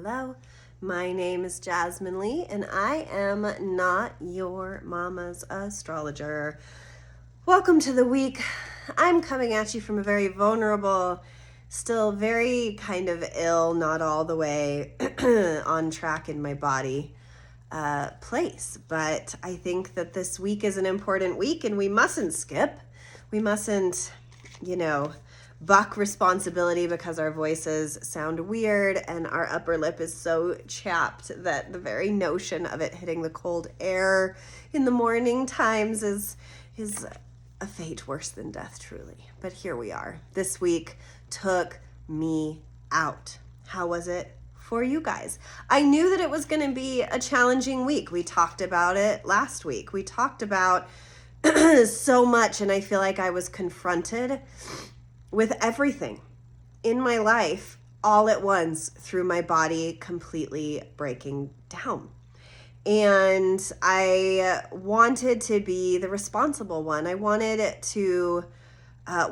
Hello. My name is Jasmine Lee, and I am not your mama's astrologer. Welcome to the week. I'm coming at you from a very vulnerable, still very kind of ill, not all the way on track in my body place. But I think that this week is an important week, and we mustn't skip. We mustn't, buck responsibility because our voices sound weird and our upper lip is so chapped that the very notion of it hitting the cold air in the morning times is a fate worse than death, truly. But here we are. This week took me out. How was it for you guys? I knew that it was going to be a challenging week. We talked about it last week. We talked about so much, and I feel like I was confronted with everything in my life all at once through my body completely breaking down. And I wanted to be the responsible one. I wanted to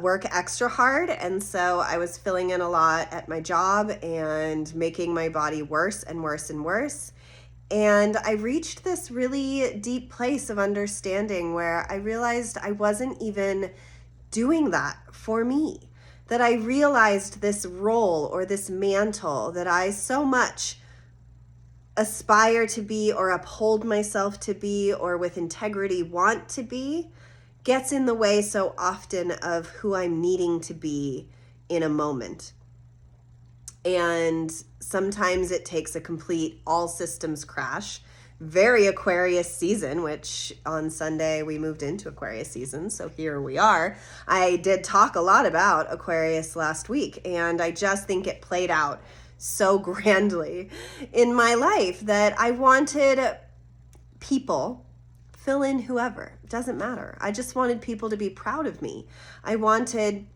work extra hard. And so I was filling in a lot at my job and making my body worse and worse and worse. And I reached this really deep place of understanding where I realized I wasn't even doing that for me. That I realized this role or this mantle that I so much aspire to be or uphold myself to be or with integrity want to be gets in the way so often of who I'm needing to be in a moment. And sometimes it takes a complete all systems crash. Very Aquarius season, which on Sunday we moved into Aquarius season, so here we are. I did talk a lot about Aquarius last week, and I just think it played out so grandly in my life that I wanted people, fill in whoever, doesn't matter. I just wanted people to be proud of me. I wanted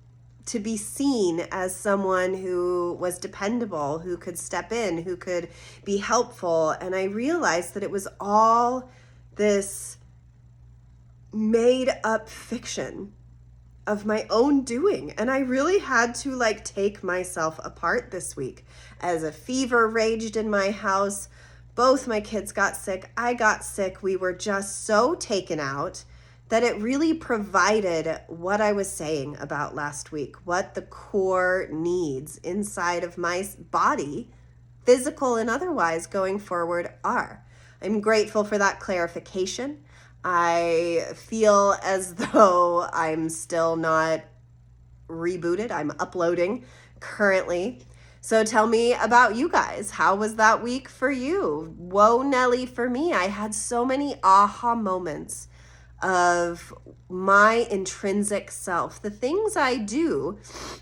to be seen as someone who was dependable, who could step in, who could be helpful. And I realized that it was all this made up fiction of my own doing. And I really had to take myself apart this week as a fever raged in my house. Both my kids got sick. I got sick. We were just so taken out that it really provided what I was saying about last week, what the core needs inside of my body, physical and otherwise, going forward are. I'm grateful for that clarification. I feel as though I'm still not rebooted. I'm uploading currently. So tell me about you guys. How was that week for you? Whoa, Nelly, for me, I had so many aha moments of my intrinsic self. The things I do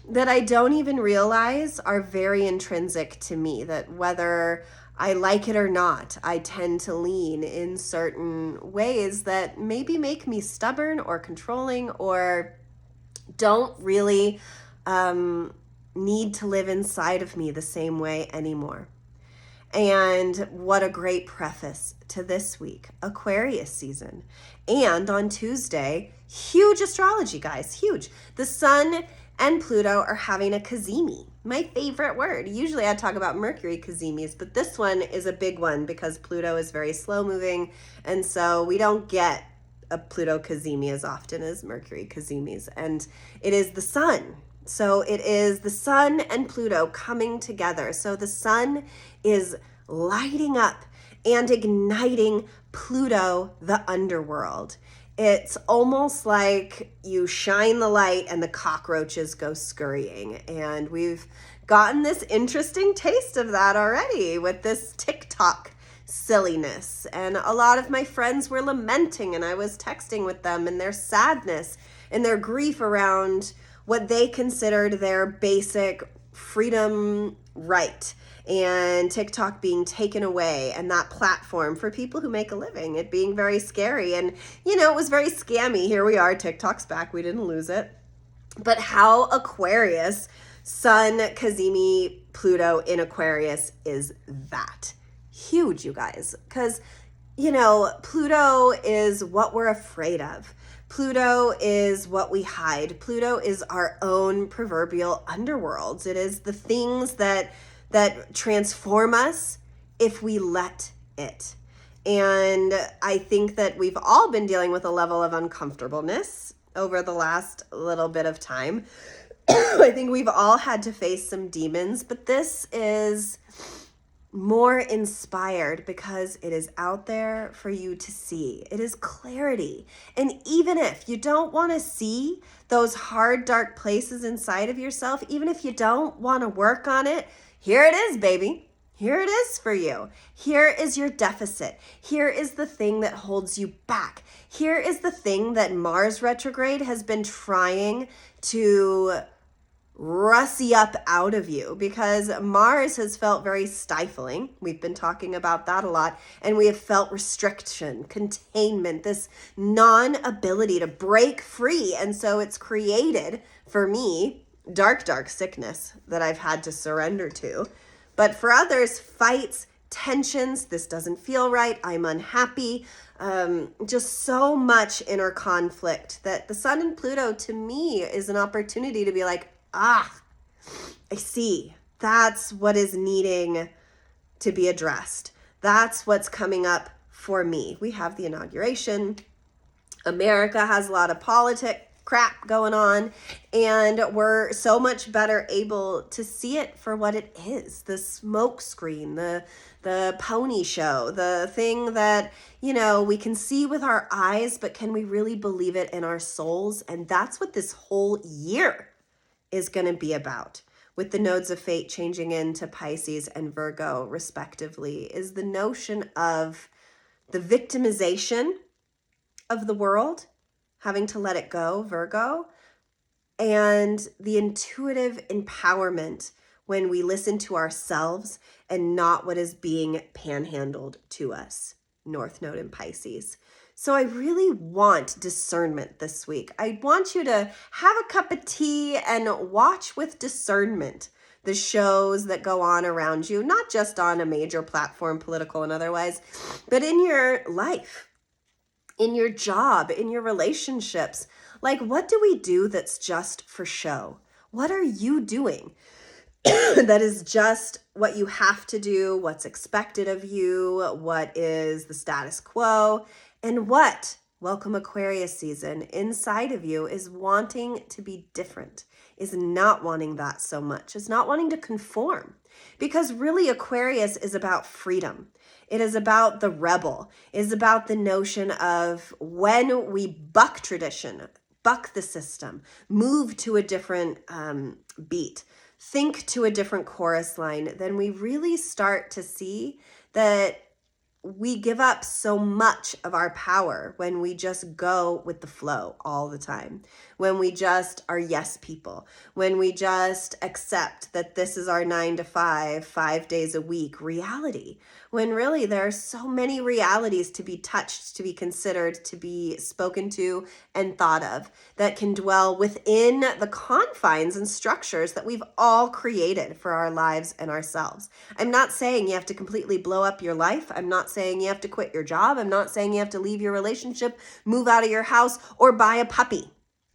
that I don't even realize are very intrinsic to me, that whether I like it or not, I tend to lean in certain ways that maybe make me stubborn or controlling or don't really need to live inside of me the same way anymore. And what a great preface to this week, Aquarius season. And on Tuesday, huge astrology, guys, huge. The sun and Pluto are having a cazimi, my favorite word. Usually I talk about Mercury cazimis, but this one is a big one because Pluto is very slow moving. And so we don't get a Pluto cazimi as often as Mercury cazimis. And it is the sun. So it is the sun and Pluto coming together. So the sun is lighting up and igniting Pluto, the underworld. It's almost like you shine the light and the cockroaches go scurrying. And we've gotten this interesting taste of that already with this TikTok silliness. And a lot of my friends were lamenting, and I was texting with them, and their sadness and their grief around what they considered their basic freedom right, and TikTok being taken away, and that platform for people who make a living, it being very scary. And, it was very scammy. Here we are, TikTok's back. We didn't lose it. But how Aquarius, Sun, Cazimi, Pluto in Aquarius is that? Huge, you guys. Because, Pluto is what we're afraid of. Pluto is what we hide. Pluto is our own proverbial underworlds. It is the things that that transform us if we let it. And I think that we've all been dealing with a level of uncomfortableness over the last little bit of time. I think we've all had to face some demons, but this is more inspired because it is out there for you to see. It is clarity. And even if you don't want to see those hard, dark places inside of yourself, even if you don't want to work on it, here it is, baby. Here it is for you. Here is your deficit. Here is the thing that holds you back. Here is the thing that Mars retrograde has been trying to russy up out of you, because Mars has felt very stifling. We've been talking about that a lot, and we have felt restriction, containment, this non-ability to break free. And so it's created for me dark sickness that I've had to surrender to. But for others, fights, tensions, this doesn't feel right, I'm unhappy, just so much inner conflict that the Sun and Pluto to me is an opportunity to be like, I see. That's what is needing to be addressed. That's what's coming up for me. We have the inauguration. America has a lot of politic crap going on, and we're so much better able to see it for what it is. The smoke screen, the pony show, the thing that, we can see with our eyes, but can we really believe it in our souls? And that's what this whole year is going to be about, with the nodes of fate changing into Pisces and Virgo respectively, is the notion of the victimization of the world, having to let it go, Virgo, and the intuitive empowerment when we listen to ourselves and not what is being panhandled to us, North Node in Pisces. So I really want discernment this week. I want you to have a cup of tea and watch with discernment the shows that go on around you, not just on a major platform, political and otherwise, but in your life, in your job, in your relationships. Like, what do we do that's just for show? What are you doing that is just what you have to do, what's expected of you, what is the status quo? And what, welcome Aquarius season, inside of you is wanting to be different, is not wanting that so much, is not wanting to conform. Because really Aquarius is about freedom. It is about the rebel. It is about the notion of when we buck tradition, buck the system, move to a different beat, think to a different chorus line, then we really start to see that we give up so much of our power when we just go with the flow all the time, when we just are yes people, when we just accept that this is our 9 to 5, 5 days a week reality, when really there are so many realities to be touched, to be considered, to be spoken to and thought of that can dwell within the confines and structures that we've all created for our lives and ourselves. I'm not saying you have to completely blow up your life. I'm not saying you have to quit your job. I'm not saying you have to leave your relationship, move out of your house, or buy a puppy.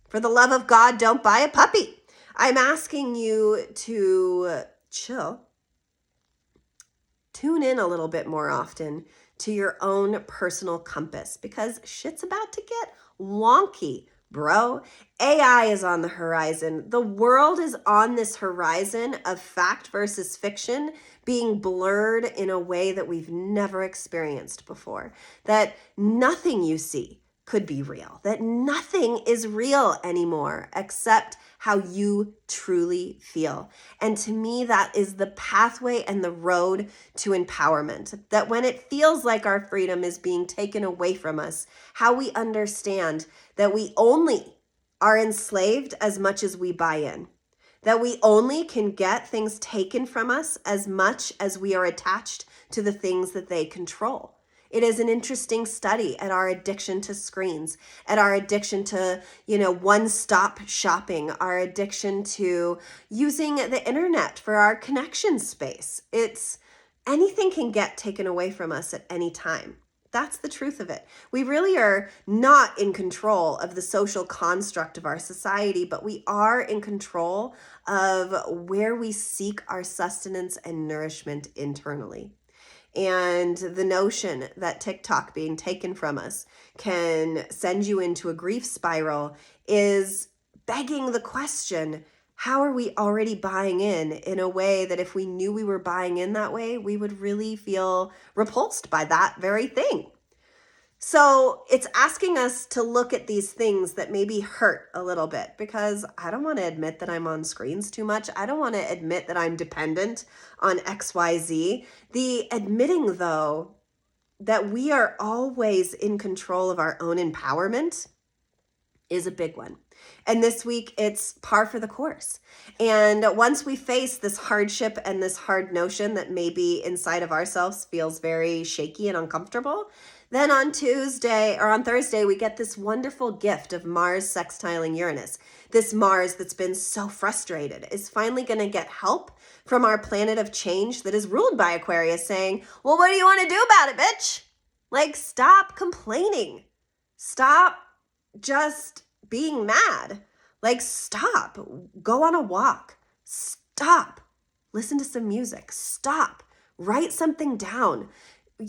For the love of God, don't buy a puppy. I'm asking you to chill. Tune in a little bit more often to your own personal compass, because shit's about to get wonky, bro. AI is on the horizon. The world is on this horizon of fact versus fiction being blurred in a way that we've never experienced before. That nothing you see could be real, that nothing is real anymore except how you truly feel. And to me, that is the pathway and the road to empowerment. That when it feels like our freedom is being taken away from us, how we understand that we only are enslaved as much as we buy in. That we only can get things taken from us as much as we are attached to the things that they control. It is an interesting study at our addiction to screens, at our addiction to, one-stop shopping, our addiction to using the internet for our connection space. Anything can get taken away from us at any time. That's the truth of it. We really are not in control of the social construct of our society, but we are in control of where we seek our sustenance and nourishment internally. And the notion that TikTok being taken from us can send you into a grief spiral is begging the question, how are we already buying in a way that if we knew we were buying in that way, we would really feel repulsed by that very thing? So it's asking us to look at these things that maybe hurt a little bit, because I don't want to admit that I'm on screens too much. I don't want to admit that I'm dependent on XYZ. The admitting, though, that we are always in control of our own empowerment is a big one. And this week, it's par for the course. And once we face this hardship and this hard notion that maybe inside of ourselves feels very shaky and uncomfortable, then on Thursday, we get this wonderful gift of Mars sextiling Uranus. This Mars that's been so frustrated is finally going to get help from our planet of change that is ruled by Aquarius, saying, well, what do you want to do about it, bitch? Like, stop complaining. Stop just being mad. Like, stop. Go on a walk. Stop. Listen to some music. Stop. Write something down.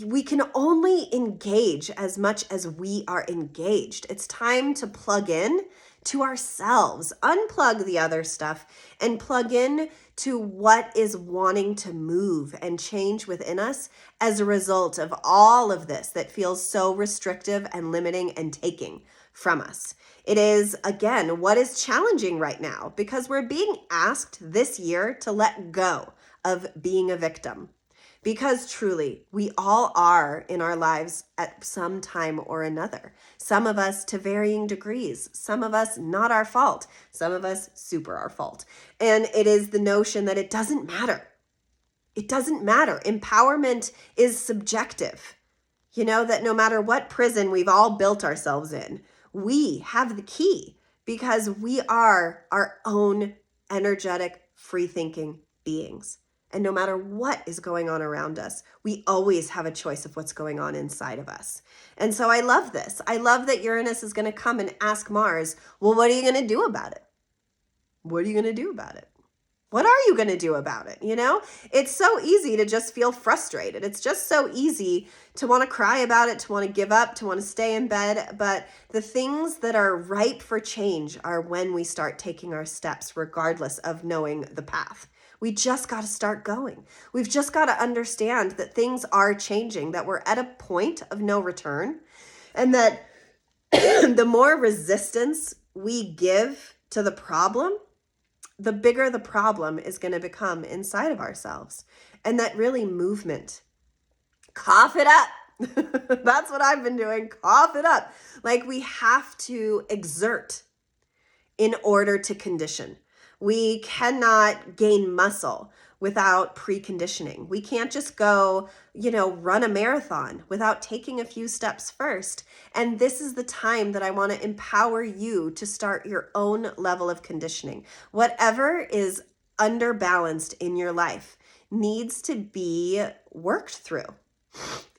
We can only engage as much as we are engaged. It's time to plug in to ourselves, unplug the other stuff, and plug in to what is wanting to move and change within us as a result of all of this that feels so restrictive and limiting and taking from us. It is, again, what is challenging right now, because we're being asked this year to let go of being a victim. Because truly, we all are in our lives at some time or another. Some of us to varying degrees. Some of us not our fault. Some of us super our fault. And it is the notion that it doesn't matter. It doesn't matter. Empowerment is subjective. You know, that no matter what prison we've all built ourselves in, we have the key, because we are our own energetic, free-thinking beings. And no matter what is going on around us, we always have a choice of what's going on inside of us. And so I love this. I love that Uranus is going to come and ask Mars, well, what are you going to do about it? What are you going to do about it? What are you going to do about it? You know, it's so easy to just feel frustrated. It's just so easy to want to cry about it, to want to give up, to want to stay in bed. But the things that are ripe for change are when we start taking our steps, regardless of knowing the path. We just got to start going. We've just got to understand that things are changing, that we're at a point of no return, and that the more resistance we give to the problem, the bigger the problem is going to become inside of ourselves. And that really movement, cough it up. That's what I've been doing. Cough it up. Like, we have to exert in order to condition. We cannot gain muscle without preconditioning. We can't just go, run a marathon without taking a few steps first. And this is the time that I want to empower you to start your own level of conditioning. Whatever is underbalanced in your life needs to be worked through.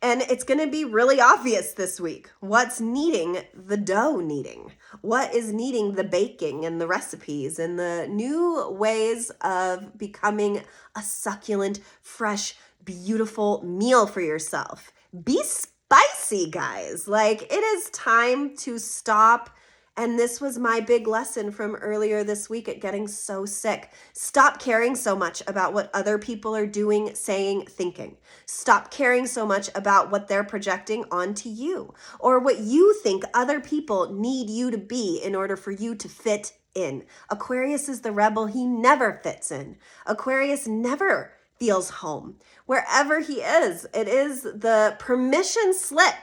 And it's going to be really obvious this week what's needing the dough kneading, what is needing the baking and the recipes and the new ways of becoming a succulent, fresh, beautiful meal for yourself. Be spicy, guys. Like, it is time to stop. And this was my big lesson from earlier this week at getting so sick. Stop caring so much about what other people are doing, saying, thinking. Stop caring so much about what they're projecting onto you, or what you think other people need you to be in order for you to fit in. Aquarius is the rebel. He never fits in. Aquarius never feels home. Wherever he is, it is the permission slip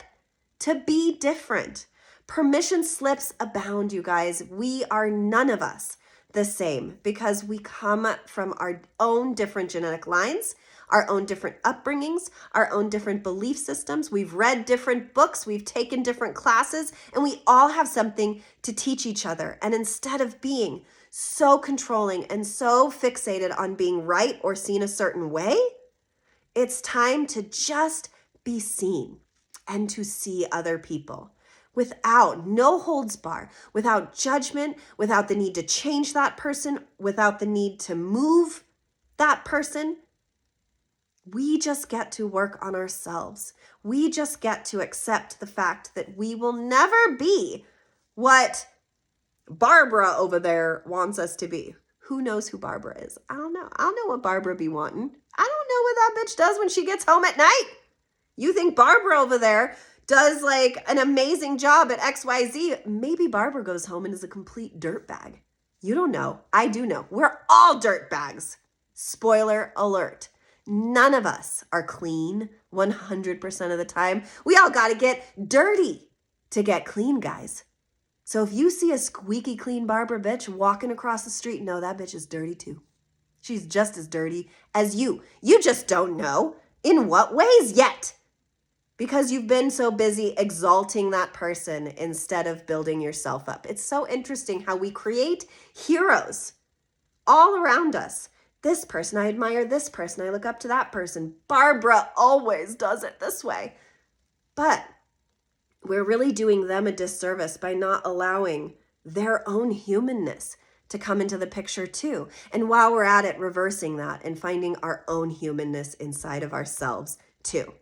to be different. Permission slips abound, you guys. We are none of us the same, because we come from our own different genetic lines, our own different upbringings, our own different belief systems. We've read different books, we've taken different classes, and we all have something to teach each other. And instead of being so controlling and so fixated on being right or seen a certain way, it's time to just be seen and to see other people without no holds bar, without judgment, without the need to change that person, without the need to move that person. We just get to work on ourselves. We just get to accept the fact that we will never be what Barbara over there wants us to be. Who knows who Barbara is? I don't know. I don't know what Barbara be wanting. I don't know what that bitch does when she gets home at night. You think Barbara over there does like an amazing job at XYZ. Maybe Barbara goes home and is a complete dirtbag. You don't know. I do know. We're all dirtbags. Spoiler alert. None of us are clean 100% of the time. We all got to get dirty to get clean, guys. So if you see a squeaky clean Barbara bitch walking across the street, no, that bitch is dirty too. She's just as dirty as you. You just don't know in what ways yet, because you've been so busy exalting that person instead of building yourself up. It's so interesting how we create heroes all around us. This person, I admire this person. I look up to that person. Barbara always does it this way. But we're really doing them a disservice by not allowing their own humanness to come into the picture too. And while we're at it, reversing that and finding our own humanness inside of ourselves too.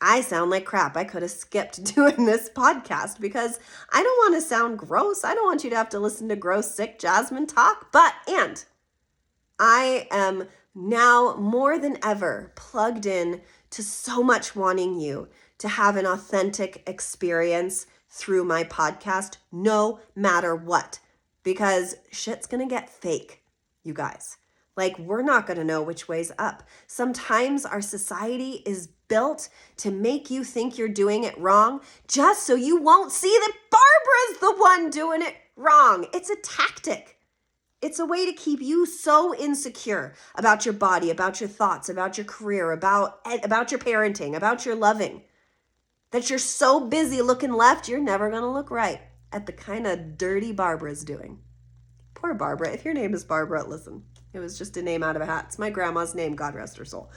I sound like crap. I could have skipped doing this podcast because I don't want to sound gross. I don't want you to have to listen to gross, sick Jasmine talk. And I am now more than ever plugged in to so much wanting you to have an authentic experience through my podcast, no matter what, because shit's gonna get fake, you guys. Like, we're not gonna know which way's up. Sometimes our society is built to make you think you're doing it wrong just so you won't see that Barbara's the one doing it wrong. It's a tactic. It's a way to keep you so insecure about your body, about your thoughts, about your career, about your parenting, about your loving, that you're so busy looking left, you're never going to look right at the kind of dirty Barbara's doing. Poor Barbara. If your name is Barbara, listen, it was just a name out of a hat. It's my grandma's name, God rest her soul.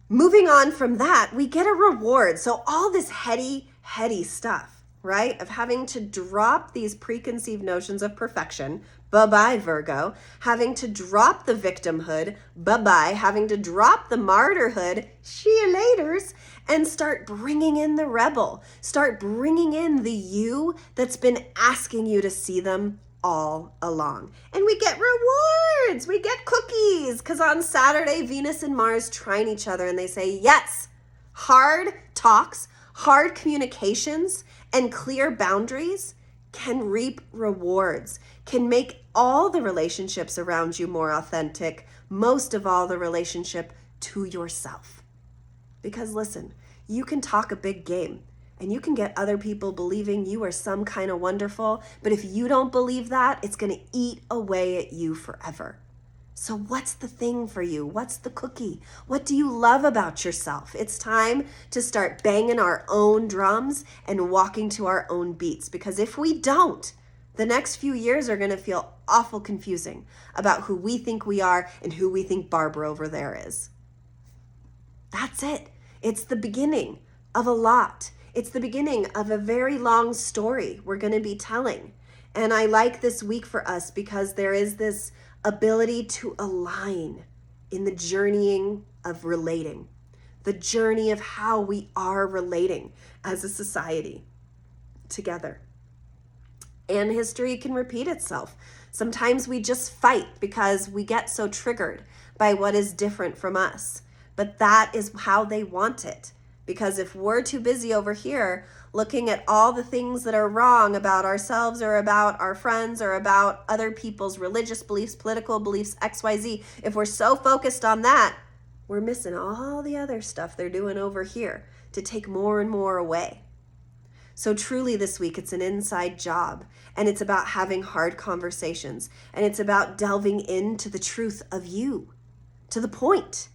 Moving on from that, we get a reward. So all this heady stuff, right? Of having to drop these preconceived notions of perfection. Bye-bye, Virgo. Having to drop the victimhood. Bye-bye. Having to drop the martyrhood. See you laters. And start bringing in the rebel. Start bringing in the you that's been asking you to see them all along. And we get rewards. We get cookies. Because on Saturday, Venus and Mars trine each other and they say, yes, hard talks, hard communications, and clear boundaries can reap rewards, can make all the relationships around you more authentic, most of all the relationship to yourself. Because listen, you can talk a big game and you can get other people believing you are some kind of wonderful, but if you don't believe that, it's going to eat away at you forever. So what's the thing for you? What's the cookie? What do you love about yourself? It's time to start banging our own drums and walking to our own beats. Because if we don't, the next few years are going to feel awful confusing about who we think we are and who we think Barbara over there is. That's it. It's the beginning of a lot. It's the beginning of a very long story we're going to be telling. And I like this week for us because there is this ability to align in the journeying of relating, the journey of how we are relating as a society together. And history can repeat itself. Sometimes we just fight because we get so triggered by what is different from us. But that is how they want it. Because if we're too busy over here looking at all the things that are wrong about ourselves or about our friends or about other people's religious beliefs, political beliefs, XYZ, if we're so focused on that, we're missing all the other stuff they're doing over here to take more and more away. So truly this week, it's an inside job, and it's about having hard conversations, and it's about delving into the truth of you, to the point.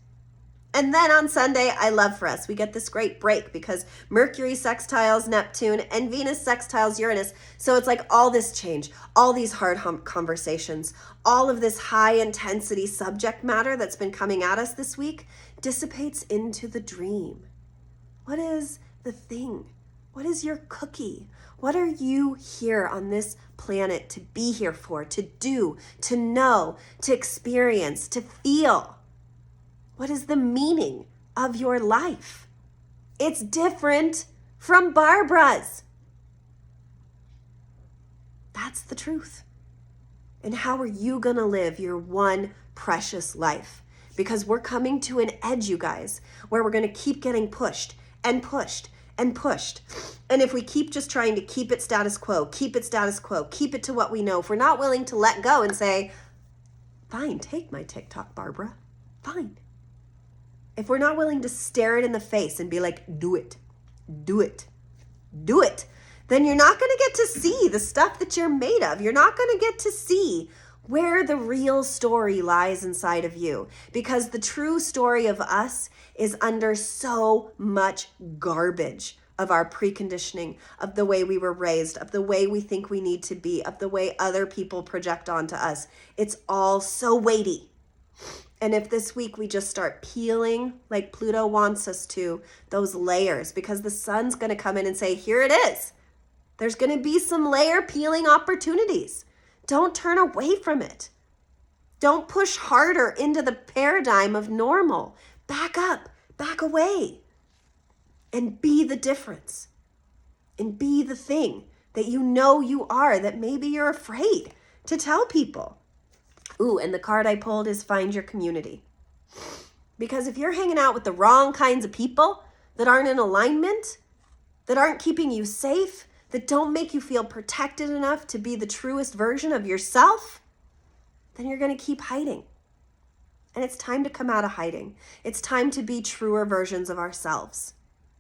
And then on Sunday, I love for us, we get this great break because Mercury sextiles Neptune and Venus sextiles Uranus. So it's like all this change, all these hard conversations, all of this high intensity subject matter that's been coming at us this week dissipates into the dream. What is the thing? What is your cookie? What are you here on this planet to be here for, to do, to know, to experience, to feel? What is the meaning of your life? It's different from Barbara's. That's the truth. And how are you going to live your one precious life? Because we're coming to an edge, you guys, where we're going to keep getting pushed and pushed and pushed. And if we keep just trying to keep it status quo, keep it status quo, keep it to what we know, if we're not willing to let go and say, fine, take my TikTok, Barbara, fine. If we're not willing to stare it in the face and be like, do it, do it, do it, then you're not going to get to see the stuff that you're made of. You're not going to get to see where the real story lies inside of you, because the true story of us is under so much garbage of our preconditioning, of the way we were raised, of the way we think we need to be, of the way other people project onto us. It's all so weighty. And if this week we just start peeling, like Pluto wants us to, those layers, because the sun's going to come in and say, here it is. There's going to be some layer peeling opportunities. Don't turn away from it. Don't push harder into the paradigm of normal. Back up, back away, and be the difference. And be the thing that you know you are, that maybe you're afraid to tell people. Ooh, and the card I pulled is find your community. Because if you're hanging out with the wrong kinds of people that aren't in alignment, that aren't keeping you safe, that don't make you feel protected enough to be the truest version of yourself, then you're going to keep hiding. And it's time to come out of hiding. It's time to be truer versions of ourselves.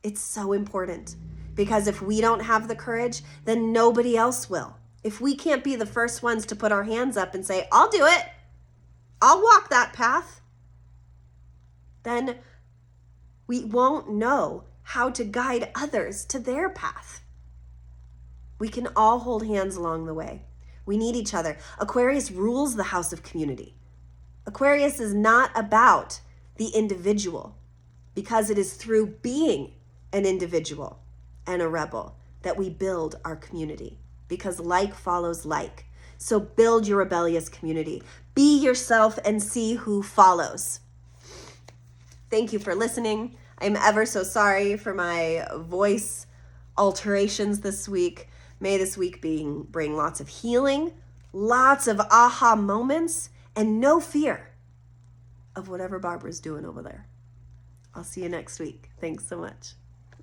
It's so important, because if we don't have the courage, then nobody else will. If we can't be the first ones to put our hands up and say, I'll do it, I'll walk that path, then we won't know how to guide others to their path. We can all hold hands along the way. We need each other. Aquarius rules the house of community. Aquarius is not about the individual, because it is through being an individual and a rebel that we build our community, because like follows like. So build your rebellious community. Be yourself and see who follows. Thank you for listening. I'm ever so sorry for my voice alterations this week. May this week bring lots of healing, lots of aha moments, and no fear of whatever Barbara's doing over there. I'll see you next week. Thanks so much.